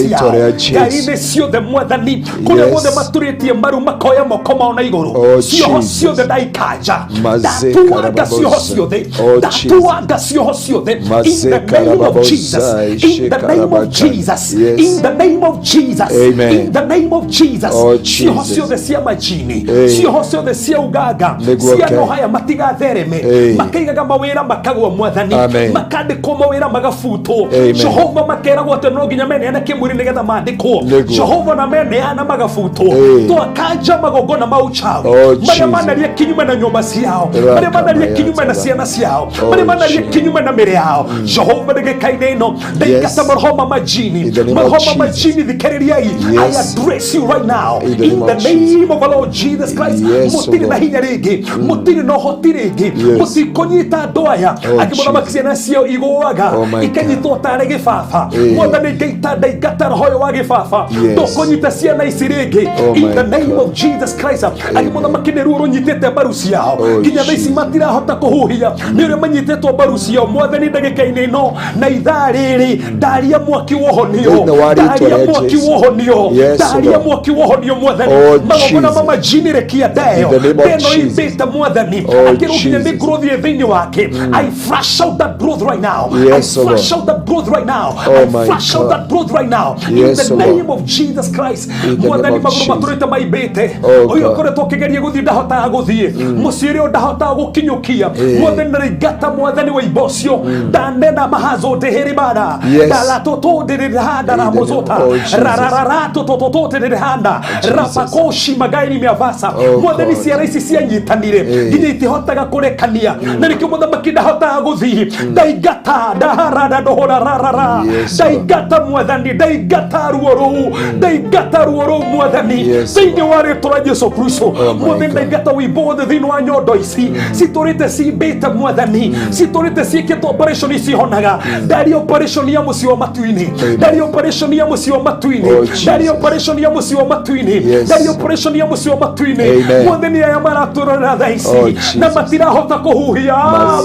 cia Ngai ciothe mwathani kuria wothe maturitie maru makoya mokoma ona iguru cio ciothe ndaikaja ndatuanga cio ciothe ndatuanga cio ciothe in the name of Jesus in the name of Jesus in the name of Jesus in the name of Jesus cio ciothe cia majini cio ciothe cia ugaga cia no haya matiga thereme makaigaga mawira makagwa mwathani makandikwo mawira magafutwo Jehova makera gwote no nginya mene na kimwiri nigetha mandikwo Jehova na meneana magabuto twakanja magongona ma uchawi maria manaria kinyume na nyumba ciao, maria manaria kinyume na ciana ciao, maria manaria kinyume na mĩrĩ yao. Jehova ndagĩka-inĩ ĩno ndaingata marhoma majini, marhoma majini thikĩrĩriai. I address you right now in the name of our Lord Jesus Christ. Mũtirĩ na hinya rĩngĩ, mũtirĩ na ũhoti rĩngĩ, mũtikũnyita andũ aya akĩmũthamaki ciana cio igũaga ikanyitwo tarĩ gĩbaba. Mwathani ngaita ndaingata roho ũyũ wa gĩbaba ndũkũnyita ciana ici rĩngĩ in the name of Jesus Christ. Akĩmũthamaki nĩ ruo rũnyitĩte mbaru ciao nginya thaa ici matirahota kũhuhia, nĩ ũrĩa manyitĩtwo mbaru ciao. Mwathani ndagĩka-inĩ ĩno na ithaa rĩrĩ ndaria mwaki wa ũhonio, ndaria mwaki wa ũhonio, ndaria mwaki wa ũhonio. Mwathani magongona ma majini rekia ndayo teno imbĩte Mwathani akĩrũnginya nĩ growth thĩinĩ wake. I flash out that growth right now. I flash out that growth right now. I flash out that growth right now in the name of Jesus Christ. Mwathani magũrũ matũrĩte maimbĩte, ũyũ ũkoretwo ũkĩgeria gũthiĩ ndahotaga gũthiĩ, mũciĩ ũrĩa ndahotaga gũkinyũkia. Mwathani ndaringata Mwathani wa ibocio ndanena mahazo teheribana dalatoto derihanda na mozota rarararato tototo derihanda rapakoshi magaini miavasa. Mwathani ciara ici cianyitanire nginya itihotaga kũrekania, na nĩkĩo mũthamaki ndahotaga gũthiĩ. Ndaingata ndaharada ndohora rarara ndaingata Mwathani, ndaingata ruo rũu, ndaingata ruo rũu Mwathani thĩinĩ wa rĩĩtwa rĩa Jesũ Kristo. Mwathani ndaingata wĩimbo wothe thĩinĩ wa nyondo ici citũrĩte cimbĩte Mwathani, citũrĩte ciĩkĩtwo operation ici-honaga. Ndaria operation ya mũciĩ wa matu-inĩ, ndaria operation ya mũciĩ wa matu-inĩ, ndaria operation ya mũciĩ wa matu-inĩ, ndaria operation ya mũciĩ wa matu-inĩ. Mwathani aya maratũrora thaa ici na matirahota kũhuhia.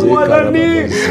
Mwathani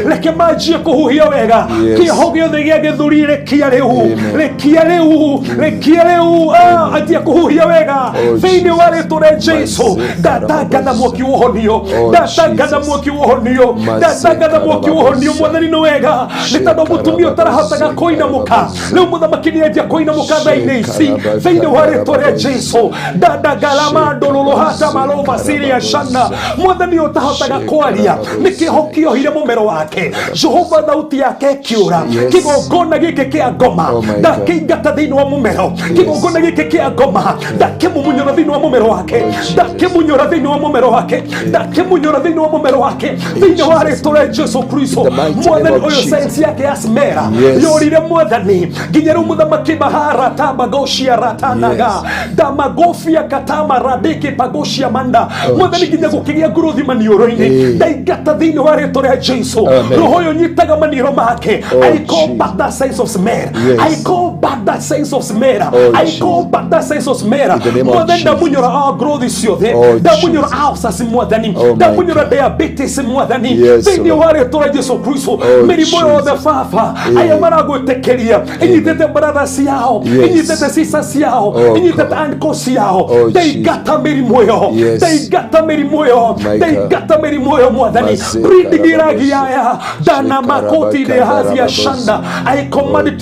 reke manjie kũhuhia wega, kĩoho gĩothe gĩa gĩthũri rekia rĩu, rekia rĩu, rekia rĩu anjia kũhuhia wega thĩinĩ wa rĩĩtwa rĩa Jesũ. Ndatangatha mwaki wa ũhonio, ndatangatha mwaki wa ũhonio, ndatangatha mwaki wa ũhonio. Mwathani nĩ wega nĩ tondũ mũtumia ũtarahotaga kũinamũka rĩu mũthamaki nĩ anjia kũinamũka thaa-inĩ ici thĩinĩ wa rĩĩtwa rĩa Jesũ. Ndandagalama ndũrũrũ hata maroma siria shana. Mwathani ũtahotaga kwaria nĩ kĩoho kĩohire mũmero wake. Jehova thauti yake ĩkĩũra, kĩgongona gĩkĩ kĩa ngoma ndakĩingata thĩinĩ wa mũmero, kĩgongona gĩkĩ kĩa ngoma ndakĩmumunyora thĩinĩ wa mũmero wake, ndakĩmunyora thĩinĩ wa mũmero wake, ndakĩmunyora thĩinĩ wa mũmero wake thĩinĩ wa rĩĩtwa rĩa Jesũ Kristo. Mwathani ũyũ sayansi yake yacimera yũrire Mwathani nginya rĩu mũthamaki bahara tabagoshia ratanaga damagofia katama radeke pagoshia manda. Mwathani nginya gũkĩgĩa growth maniũrũ-inĩ ndaingata thĩinĩ wa rĩĩtwa rĩa Jesũ. Roho ũyũ nyitaga maniũrũ make. I call back that sense of smell, I call back that sense of smell, I call back that sense of smell. Mwathani ndamunyora growth ciothe, ndamunyora ulcers Mwathani, ndamunyora diabetes Mwathani thĩinĩ wa rĩĩtwa rĩa Jesũ Kristo. Mĩrimũ yothe baba aya maragwĩtĩkĩria inyitĩte brother ciao, inyitĩte sister ciao, inyitĩte uncle ciao, ndaingata mĩrimũ ĩyo, ndaingata mĩrimũ ĩyo, ndaingata mĩrimũ ĩyo Mwathani. Brindigiragiaya dana makoti de hazia shanda. I command it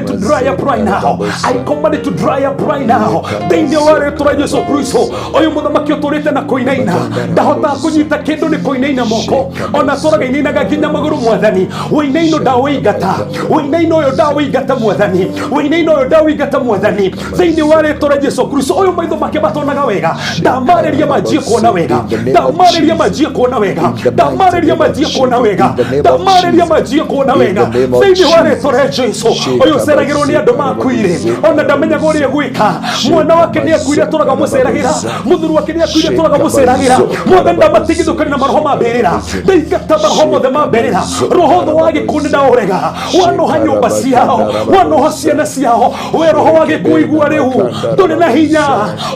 to dry up right now. I command it to dry up right now thĩinĩ wa rĩĩtwa rĩa Jesũ Kristo. Ũyũ mũthamaki ũtũrĩte na kũinaina ndahotaga kũnyita kĩndũ nĩ kũinaina moko, ona tũraga inainaga nginya magũrũ Mwathani. Wĩinaino ndawĩingata, wĩinaino ũyũ ndawĩingata Mwathani, wĩinaino ũyũ ndawĩingata Mwathani thĩinĩ wa rĩĩtwa rĩa Jesũ Kristo. Ũyũ maitho make matonaga wega ndamarĩria manjie kuona wega, ndamarĩria manjie kuona wega, ndamarĩria manjie kuona wega, ndamarĩria manjie kuona wega thĩinĩ wa rĩĩtwa rĩa Jesũ. Ũyũ ũceragĩrwo nĩ andũ makuire ona ndamenyaga ũrĩa gwĩka. Mwana wake nĩ akuire tũraga mũceragĩra, mũthuri wake nĩ akuire tũraga mũceragĩra. Mwathani ndamatigithũkania na maroho ma mbĩrĩra, ndaingata maroho mothe ma mbĩrĩra. Roho thũ wa gĩkuũ ndaũrega, wanoha nyũmba ciao, wanoha ciana ciao. We roho wa gĩkuũ igua rĩu, ndũrĩ na hinya.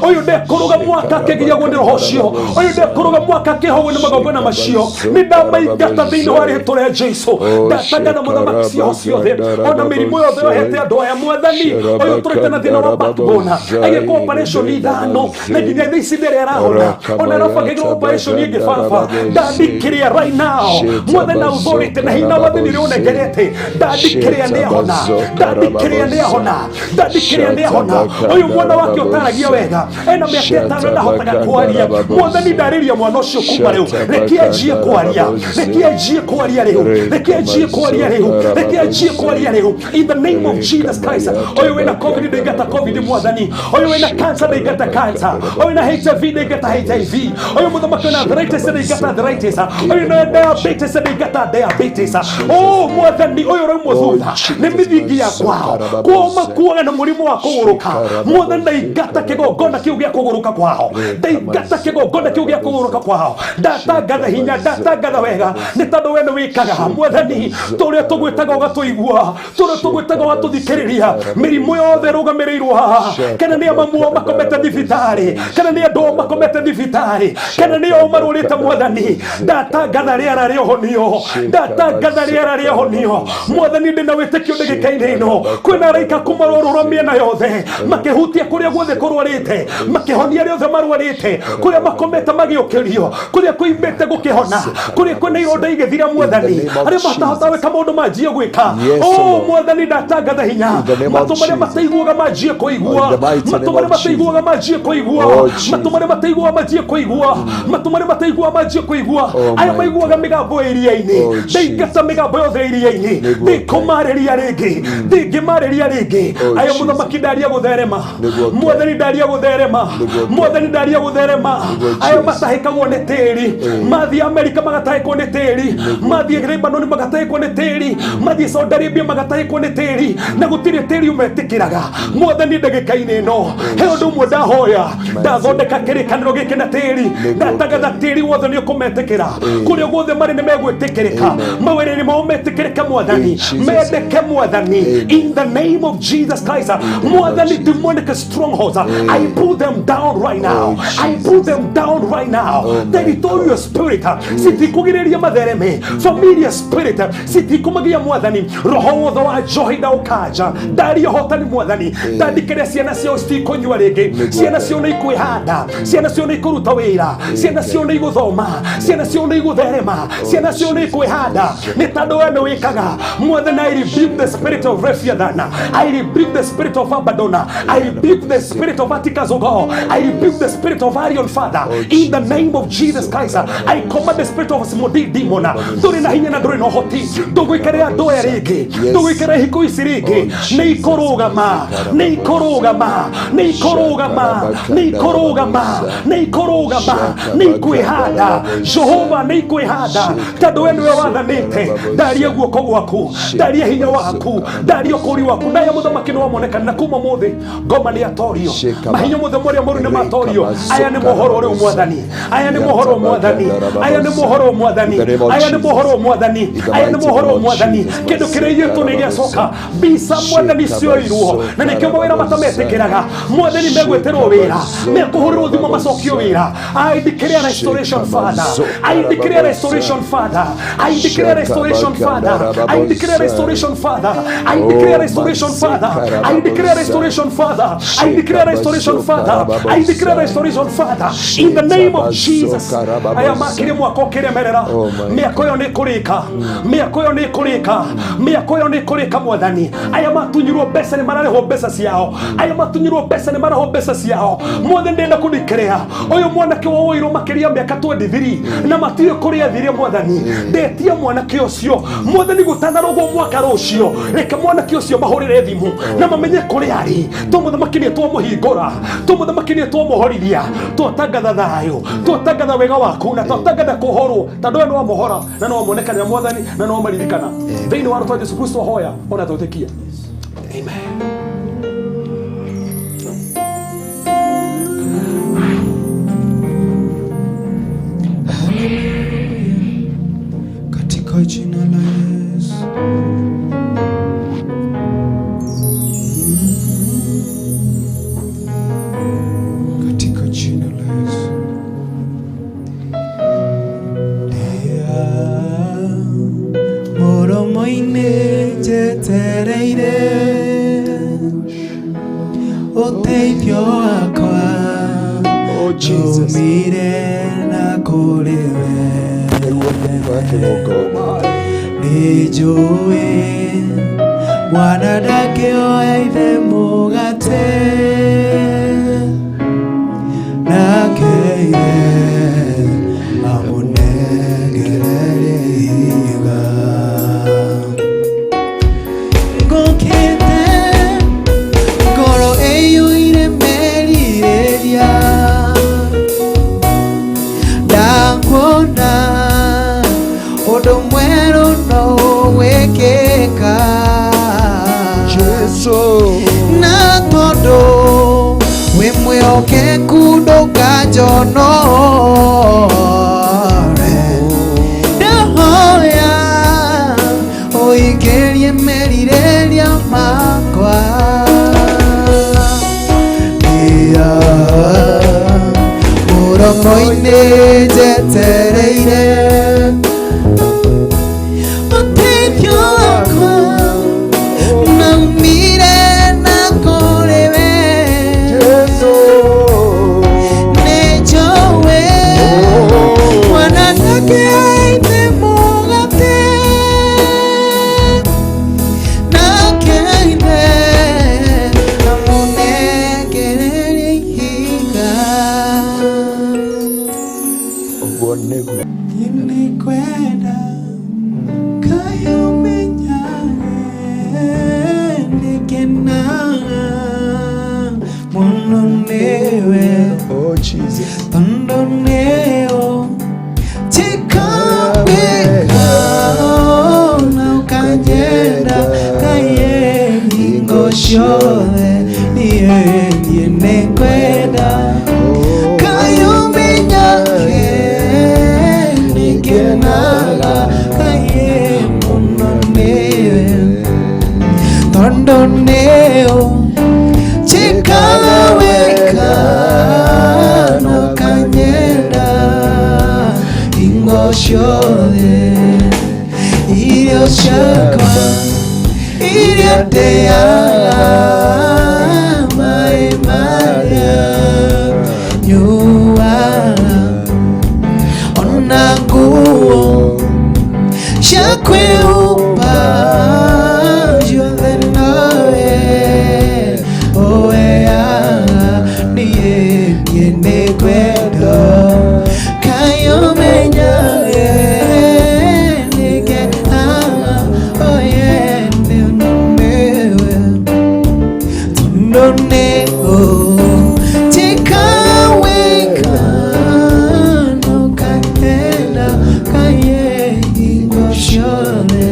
Ũyũ ndekũrũga mwaka akĩgiagwo nĩ roho ũcio, ũyũ ndekũrũga mwaka akĩhogwo nĩ magongona macio. Nĩ ndamaingata thĩinĩ wa rĩĩtwa rĩa Jesũ. Ndatangatha mũthamaki ciao ciothe ona mĩrimũ yothe yohete andũ aya Mwathani. Ũyũ tũrĩte na thĩna wa backbone agĩkwo operation ithano na nginya thaa ici ndĩrĩ arahona, ona arabangĩirwo operation ĩngĩ baba. Ndandikĩrĩra right now Mwathani authority na hinya Mwathani nĩ ũnengerete. Ndandikĩrĩra nĩ ahona, ndandikĩrĩra nĩ ahona, ndandikĩrĩra nĩ ahona. Ũyũ mwana wake ũtaragia wega ena mĩaka ĩtano ndahotaga kwaria. Mwathani ndarĩria mwana ũcio kuma rĩu, reke anjie kwaria, reke anjie kwaria rĩu, reke anjie kwaria rĩu, reke anjie kwaria rĩu in the name of Jesus Christ. Oyo wena COVID ndaigata COVID mwathani. Oyo wena cancer ndaigata cancer. Oyo na HIV ndaigata HIV. Oyo muthamaki na arthritis ndaigata arthritis. Oyo na diabetes ndaigata diabetes. Oh mwathani oyo roimo thutha. Ni mithingi yakwa. Kuoma kuaga na murimu wa kuguruka. Mwathani ndaigata kigongona kiu gia kuguruka kwao. Ndaigata kigongona kiu gia kuguruka kwao. Ndatangatha hinya, ndatangatha wega. Ni tondu we ni wikaga mwathani. Turia tugwitaga ugatuigua. Turia tugwitaga ugatuthikiriria. Mirimu yothe rugamirirwo haha. Kana ni amamuo makomete thibitari. Kana ni andu makomete thibitari. Kana ni o marurite mwathani. Ndatangatha riera ria uhonio. Ndatangatha riera ria uhonio. Mwathani ndina witikio ndagika-ini ino. Kwina araika kumarorora miena yothe. Makihutia kuria guothe kurwarite. Makihonia riothe marwarite. Kuria makomete magiukirio. Kuria kuimbite gukihona. Kuria kwina ironda igithira mwathani. Aria matahota weka maundu manjie gwika. Oh mwathani ndatangatha hinya. Matu maria mataiguaga manjie kuigua. Matu maria mataiguaga manjie kuigua. Matu maria mataiguaga manjie kuigua. Matu maria mataiguaga manjie kuigua. Aya maiguaga migambo iria-ini. Ndaigata migambo yothe iria-ini. Ndikumarĩria rĩngĩ. Ndingĩmarĩria rĩngĩ. Aya muthamaki ndaria gutherema. Mwathani ndaria gutherema. Mwathani ndaria gutherema. Aya matahĩkagwo nĩ tĩri. Mathiĩ Amerika magatahĩkwo nĩ tĩri. Mathiĩ Lebanon magatahĩkwo nĩ tĩri. Mathiĩ Saudi Arabia magatahĩkwo nĩ tĩri. Na gũtirĩ tĩri ũmetĩkĩraga. Mwathani ndagĩka-inĩ ĩno. He ũndũ ũmwe ndahoya. Ndathondeka kĩrĩkanĩro gĩkĩ na tĩri. Ndatangatha tĩri wothe nĩ ũkũmetĩkĩra. Kũrĩa guothe marĩ nĩ megwĩtĩkĩrĩka. Mawĩra-inĩ mao metĩkĩrĩke mwathani. Mendeke mwathani. In the name of Jesus Christ. Mwathani demonic strongholds. I pull them down right now. I pull them down right now. Territorial spirit. Sitikugiriria mathereme. Familiar spirit. Sitikumagia mwathani. Roho wothe wa njohi na ukaja. Ndaria hotani mwathani. Ndandikĩre ciana ciao citikũnyua rĩngĩ. Ciana ciao nĩ ikwĩhanda. Ciana ciao nĩ ikũruta wĩra. Ciana ciao nĩ igũthoma. Ciana ciao nĩ igũtherema. Ciana ciao nĩ ikwĩhanda. Nĩ tondũ we nĩ wĩkaga. Mwathani, I rebuke the spirit of Rephiadan. I rebuke the spirit of Abaddon. I rebuke the spirit of Atticus, oh God. I rebuke the spirit of Arion, Father. In the name of Jesus Christ, I command the spirit of Smodi demon. Ndũrĩ na hinya na ndũrĩ na ũhoti. Ndũgũikare andũ aya rĩngĩ. Ndũgũikare hiko ici rĩngĩ. Nĩ ikũrũgama. Nĩ ikũrũgama. Nĩ ikũrũgama. Nĩ ikũrũgama. Nĩ ikũrũgama. Nĩ ikwĩhanda. Jehova nĩ ikwĩhanda. Tondũ we nĩwe wathanĩte. Ndaria guoko gwaku. Ndaria hinya waku. Ndaria ũkũri waku. Naya mũthamaki nĩ wamonekana na kuma mũthĩ. Ngoma nĩ atorio. Mahinya mothe marĩa moru nĩ matorio. Aya nĩ mohoro ũrĩa mwathani. Aya nĩ mohoro mwathani. Aya nĩ mohoro mwathani. Aya nĩ mohoro mwathani. Aya nĩ mohoro mwathani. Kĩndũ kĩrĩa ithĩtwo nĩ gĩacoka. Mbica mwathani cioirwo. Na nĩkĩo mawĩra matametĩkĩraga. Mwathani megwĩtĩrwo wĩra. Mekũhũrĩrwo thimũ macokio wĩra. I declare restoration, Father. I declare restoration, Father. I declare restoration, Father. I declare restoration, Father. I declare restoration, Father. I declare restoration, Father. I declare restoration, Father. I declare restoration, Father. In the name of Jesus. Aya makire mwako kiremerera. Miako yo nĩ kũrĩka. Miako yo nĩ kũrĩka. Miako yo nĩ kũrĩka mwathani. Aya matunyirwo mbeca nĩ mararĩhwo mbeca ciao. Aya matunyirwo mbeca nĩ mararĩhwo mbeca ciao. Mwathani ndenda kũndikĩrĩra. Ũyũ mwanake woirwo makĩria mĩaka 23 na matirĩ kũrĩa thire mwathani. Ndetia mwanake ũcio. Mwathani gũtanarogwo mwaka rũcio. Reke mwanake ũcio mahũrĩre thimũ na mamenye kũrĩa arĩ. Tũmũthamaki nĩ twamũhingũra. Tũmũthamaki nĩ twamũhorithia. Twatangatha thayũ. Twatangatha wega waku na twatangatha kũhorwo. Tondũ we nĩ wamũhora na nĩ wamuonekanĩra mwathani na nĩ wamaririkana. Thĩinĩ wa rũtwa Jesũ Kristo hoya ona twĩtĩkia. Amen. Katika jina la Yesu. Katika jina la Yesu. Moromo-inĩ njetereire ũteithio wakwa. Njumire na kũrĩ we. Nĩnjũĩ mwana ndangĩoya ithe mũgate nake ithe amũnengere ihiga. Ngũkĩte merireria makwa muromo-inĩ njetereire ũteithio wakwa naumire na kũrĩ we nĩ njũĩ mwanake aithe mũgate nake aithe amũnengereria ihiga Ũguo nĩguo nĩ kwenda Ngai ũmenyaga nĩkenaga mũno nĩwe Oh Jesus tondũ nĩyo njĩkawĩka na ũkanjenda Ngai hingo ciothe niĩ nĩ kwenda Ngai ũmenyage nĩkenaga Ngai mũno nĩwe tondũ nĩyo njĩkawĩka na ũkanjenda hingo ciothe irio ciakwa iria ndĩaga maĩ marĩa nyuaga ona nguo cia kwĩhumba ciothe nawe ũheaga niĩ nĩ kwenda Ngai ũmenyage nĩkenaga nĩwe tondũ nĩyo njĩkawĩka na ũkandenda Ngai hingo ciothe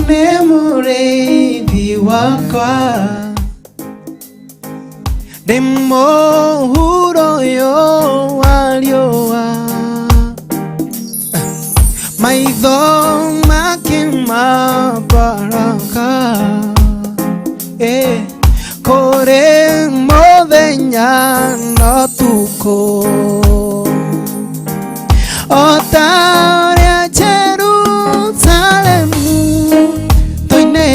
nĩ mũrĩithi wakwa ndĩ mũhuro ũyũ wa riũa maitho makĩmabaraka kũrĩ mũthenya na ũtukũ o ta ũrĩa Jerusalemu tũine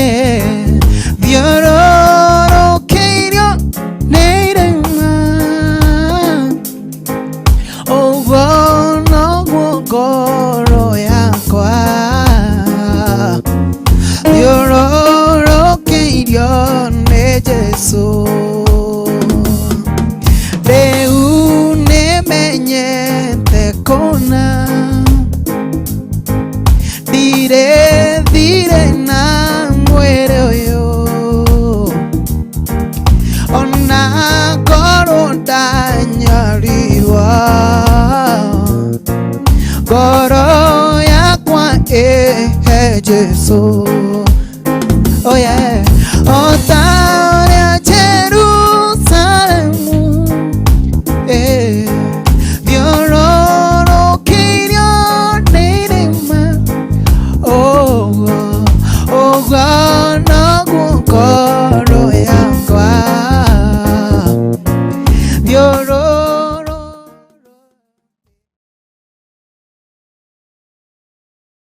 thiũrũrũkĩirio nĩ irĩma ũguo noguo ngoro yakwa thiũrũrũkĩirio nĩ Jesũ rĩu nĩmenyete kũna ndirĩ thire na mwĩrĩ ũyũ ona ngorwo ndanyariwa ngoro yakwa ĩhe Jesũ